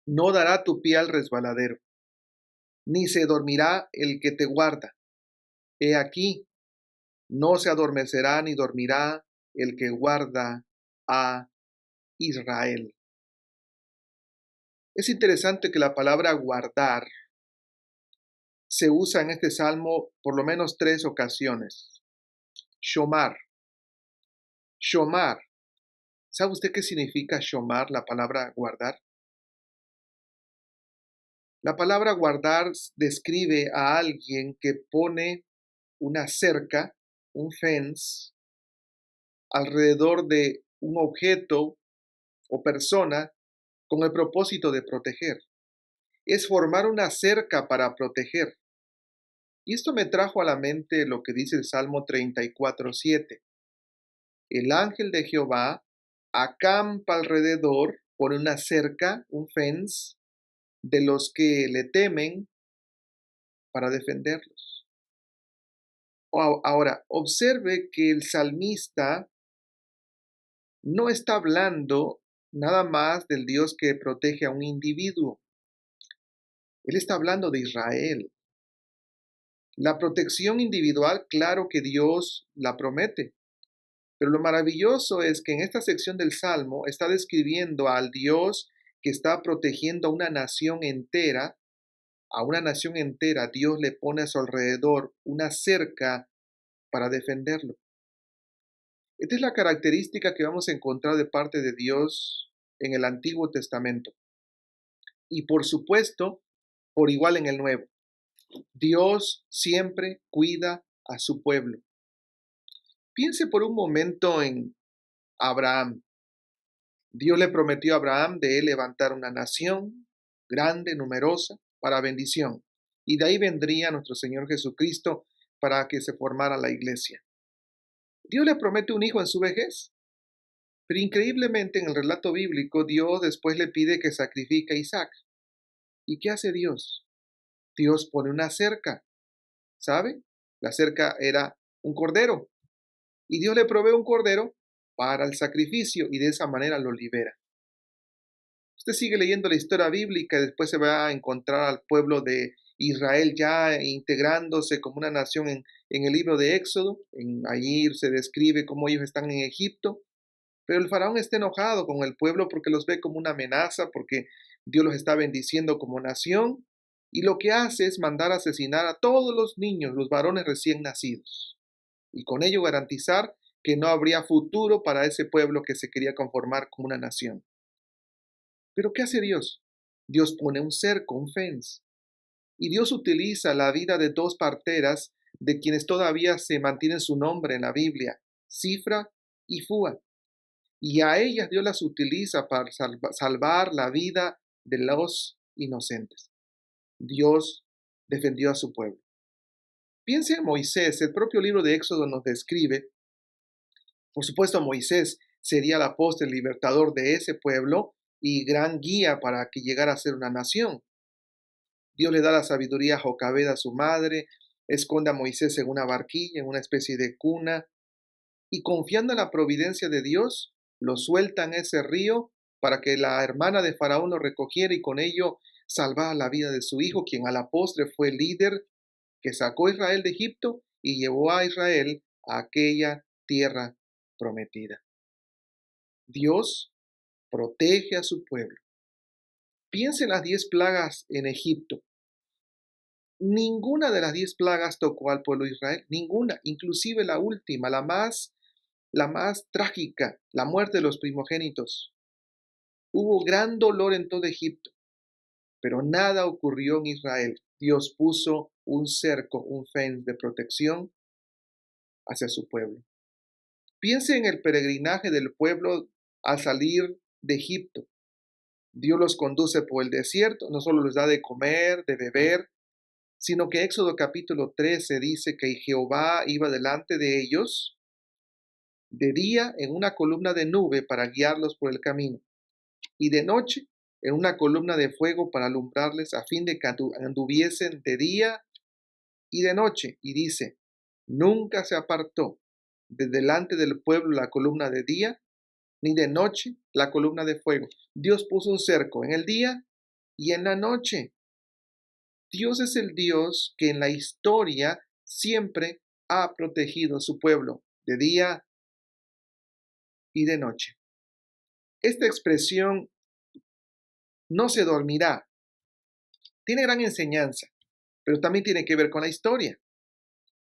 No dará tu pie al resbaladero, ni se dormirá el que te guarda. He aquí, no se adormecerá ni dormirá el que guarda a Israel. Es interesante que la palabra guardar se usa en este salmo por lo menos tres ocasiones. Shomar. Shomar. ¿Sabe usted qué significa shomar, la palabra guardar? La palabra guardar describe a alguien que pone una cerca, un fence, alrededor de un objeto o persona con el propósito de proteger. Es formar una cerca para proteger. Y esto me trajo a la mente lo que dice el Salmo 34:7. El ángel de Jehová acampa alrededor, pone una cerca, un fence, de los que le temen para defenderlos. Ahora, observe que el salmista no está hablando nada más del Dios que protege a un individuo. Él está hablando de Israel. La protección individual, claro que Dios la promete, pero lo maravilloso es que en esta sección del Salmo está describiendo al Dios que está protegiendo a una nación entera. Dios le pone a su alrededor una cerca para defenderlo. Esta es la característica que vamos a encontrar de parte de Dios en el Antiguo Testamento y por supuesto por igual en el Nuevo. Dios siempre cuida a su pueblo. Piense por un momento en Abraham. Dios le prometió a Abraham de él levantar una nación grande, numerosa, para bendición. Y de ahí vendría nuestro Señor Jesucristo para que se formara la iglesia. Dios le promete un hijo en su vejez, pero increíblemente en el relato bíblico Dios después le pide que sacrifique a Isaac. ¿Y qué hace Dios? Dios pone una cerca, ¿sabe? La cerca era un cordero. Y Dios le provee un cordero para el sacrificio y de esa manera lo libera. Usted sigue leyendo la historia bíblica y después se va a encontrar al pueblo de Israel ya integrándose como una nación en el libro de Éxodo. Allí se describe cómo ellos están en Egipto, pero el faraón está enojado con el pueblo porque los ve como una amenaza, porque Dios los está bendiciendo como nación y lo que hace es mandar a asesinar a todos los niños, los varones recién nacidos, y con ello garantizar que no habría futuro para ese pueblo que se quería conformar como una nación. Pero ¿qué hace Dios? Dios pone un cerco, un fence. Y Dios utiliza la vida de dos parteras de quienes todavía se mantienen su nombre en la Biblia, Cifra y Fua. Y a ellas Dios las utiliza para salvar la vida de los inocentes. Dios defendió a su pueblo. Piense en Moisés, el propio libro de Éxodo nos describe, por supuesto Moisés sería el apóstol libertador de ese pueblo y gran guía para que llegara a ser una nación. Dios le da la sabiduría a Jocabed, a su madre, esconde a Moisés en una barquilla, en una especie de cuna, y confiando en la providencia de Dios, lo suelta en ese río para que la hermana de Faraón lo recogiera y con ello salvara la vida de su hijo, quien a la postre fue el líder que sacó a Israel de Egipto y llevó a Israel a aquella tierra prometida. Dios protege a su pueblo. Piensa en las 10 plagas en Egipto. Ninguna de las 10 plagas tocó al pueblo de Israel, ninguna, inclusive la última, la más trágica, la muerte de los primogénitos. Hubo gran dolor en todo Egipto, pero nada ocurrió en Israel. Dios puso un cerco, un fence de protección hacia su pueblo. Piense en el peregrinaje del pueblo al salir de Egipto. Dios los conduce por el desierto, no solo les da de comer, de beber, sino que Éxodo capítulo 13 dice que Jehová iba delante de ellos de día en una columna de nube para guiarlos por el camino, y de noche en una columna de fuego para alumbrarles a fin de que anduviesen de día y de noche. Y dice, nunca se apartó de delante del pueblo la columna de día, ni de noche la columna de fuego. Dios puso un cerco en el día y en la noche. Dios es el Dios que en la historia siempre ha protegido a su pueblo, de día y de noche. Esta expresión, no se dormirá, tiene gran enseñanza, pero también tiene que ver con la historia.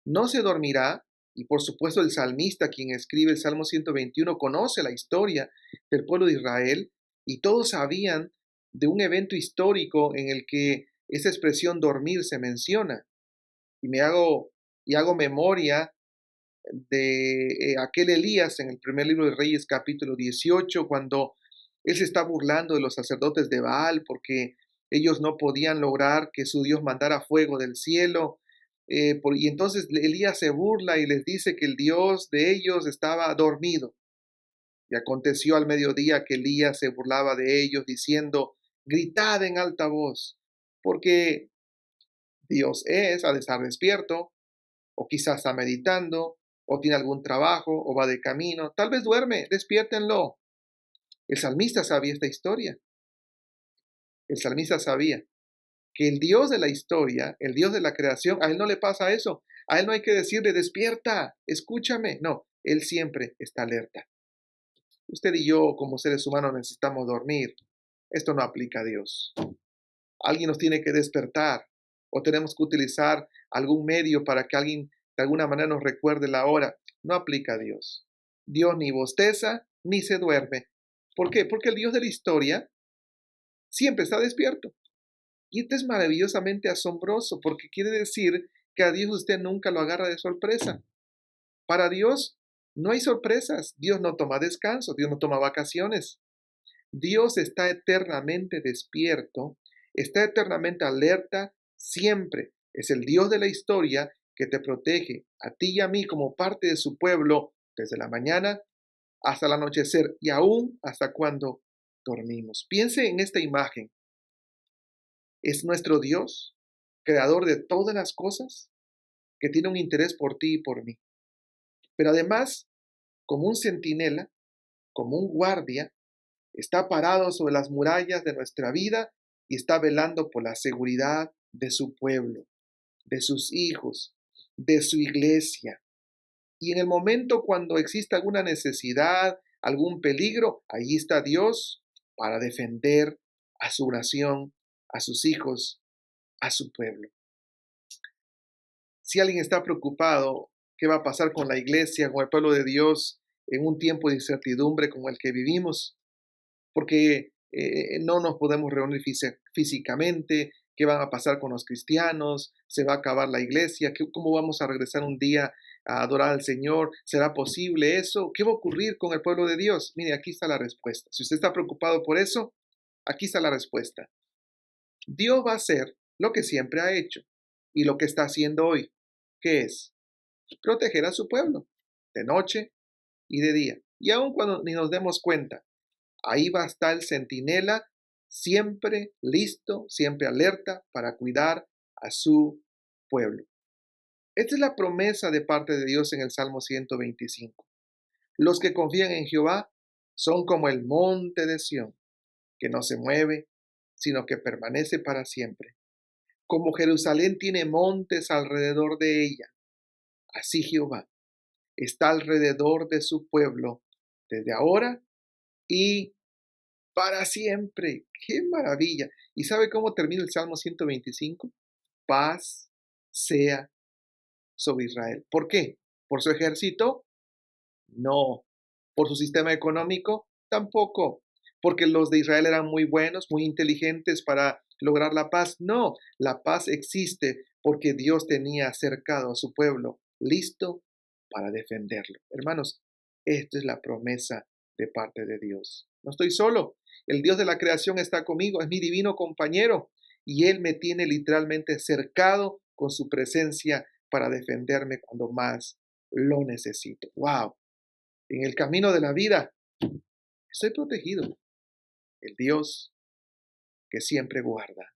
No se dormirá, y por supuesto el salmista, quien escribe el Salmo 121, conoce la historia del pueblo de Israel, y todos sabían de un evento histórico en el que esa expresión dormir se menciona. Y hago memoria de aquel Elías en el primer libro de Reyes, capítulo 18, cuando él se está burlando de los sacerdotes de Baal porque ellos no podían lograr que su Dios mandara fuego del cielo. Y entonces Elías se burla y les dice que el Dios de ellos estaba dormido. Y aconteció al mediodía que Elías se burlaba de ellos diciendo: gritad en alta voz, porque Dios ha de estar despierto, o quizás está meditando, o tiene algún trabajo, o va de camino, tal vez duerme, despiértenlo. El salmista sabía esta historia. El salmista sabía que el Dios de la historia, el Dios de la creación, a él no le pasa eso. A él no hay que decirle: despierta, escúchame. No, él siempre está alerta. Usted y yo, como seres humanos, necesitamos dormir. Esto no aplica a Dios. Alguien nos tiene que despertar, o tenemos que utilizar algún medio para que alguien de alguna manera nos recuerde la hora. No aplica a Dios. Dios ni bosteza ni se duerme. ¿Por qué? Porque el Dios de la historia siempre está despierto. Y esto es maravillosamente asombroso, porque quiere decir que a Dios usted nunca lo agarra de sorpresa. Para Dios no hay sorpresas. Dios no toma descanso, Dios no toma vacaciones. Dios está eternamente despierto, está eternamente alerta siempre. Es el Dios de la historia que te protege a ti y a mí como parte de su pueblo desde la mañana hasta el anochecer y aún hasta cuando dormimos. Piense en esta imagen. Es nuestro Dios, creador de todas las cosas, que tiene un interés por ti y por mí. Pero además, como un centinela, como un guardia, está parado sobre las murallas de nuestra vida y está velando por la seguridad de su pueblo, de sus hijos, de su iglesia. Y en el momento cuando exista alguna necesidad, algún peligro, ahí está Dios para defender a su nación, a sus hijos, a su pueblo. Si alguien está preocupado, ¿qué va a pasar con la iglesia, con el pueblo de Dios en un tiempo de incertidumbre como el que vivimos? Porque no nos podemos reunir físicamente. ¿Qué van a pasar con los cristianos? ¿Se va a acabar la iglesia? ¿Cómo vamos a regresar un día a adorar al Señor? ¿Será posible eso? ¿Qué va a ocurrir con el pueblo de Dios? Mire, aquí está la respuesta. Si usted está preocupado por eso, aquí está la respuesta. Dios va a hacer lo que siempre ha hecho y lo que está haciendo hoy, que es proteger a su pueblo de noche y de día. Y aun cuando ni nos demos cuenta, ahí va a estar el centinela, siempre listo, siempre alerta para cuidar a su pueblo. Esta es la promesa de parte de Dios en el Salmo 125. Los que confían en Jehová son como el monte de Sión, que no se mueve, sino que permanece para siempre. Como Jerusalén tiene montes alrededor de ella, así Jehová está alrededor de su pueblo desde ahora y para siempre. ¡Qué maravilla! ¿Y sabe cómo termina el Salmo 125? Paz sea sobre Israel. ¿Por qué? ¿Por su ejército? No. ¿Por su sistema económico? Tampoco. ¿Porque los de Israel eran muy buenos, muy inteligentes para lograr la paz? No. La paz existe porque Dios tenía cercado a su pueblo, listo para defenderlo. Hermanos, esta es la promesa de parte de Dios. No estoy solo. El Dios de la creación está conmigo, es mi divino compañero y Él me tiene literalmente cercado con su presencia para defenderme cuando más lo necesito. ¡Wow! En el camino de la vida estoy protegido. El Dios que siempre guarda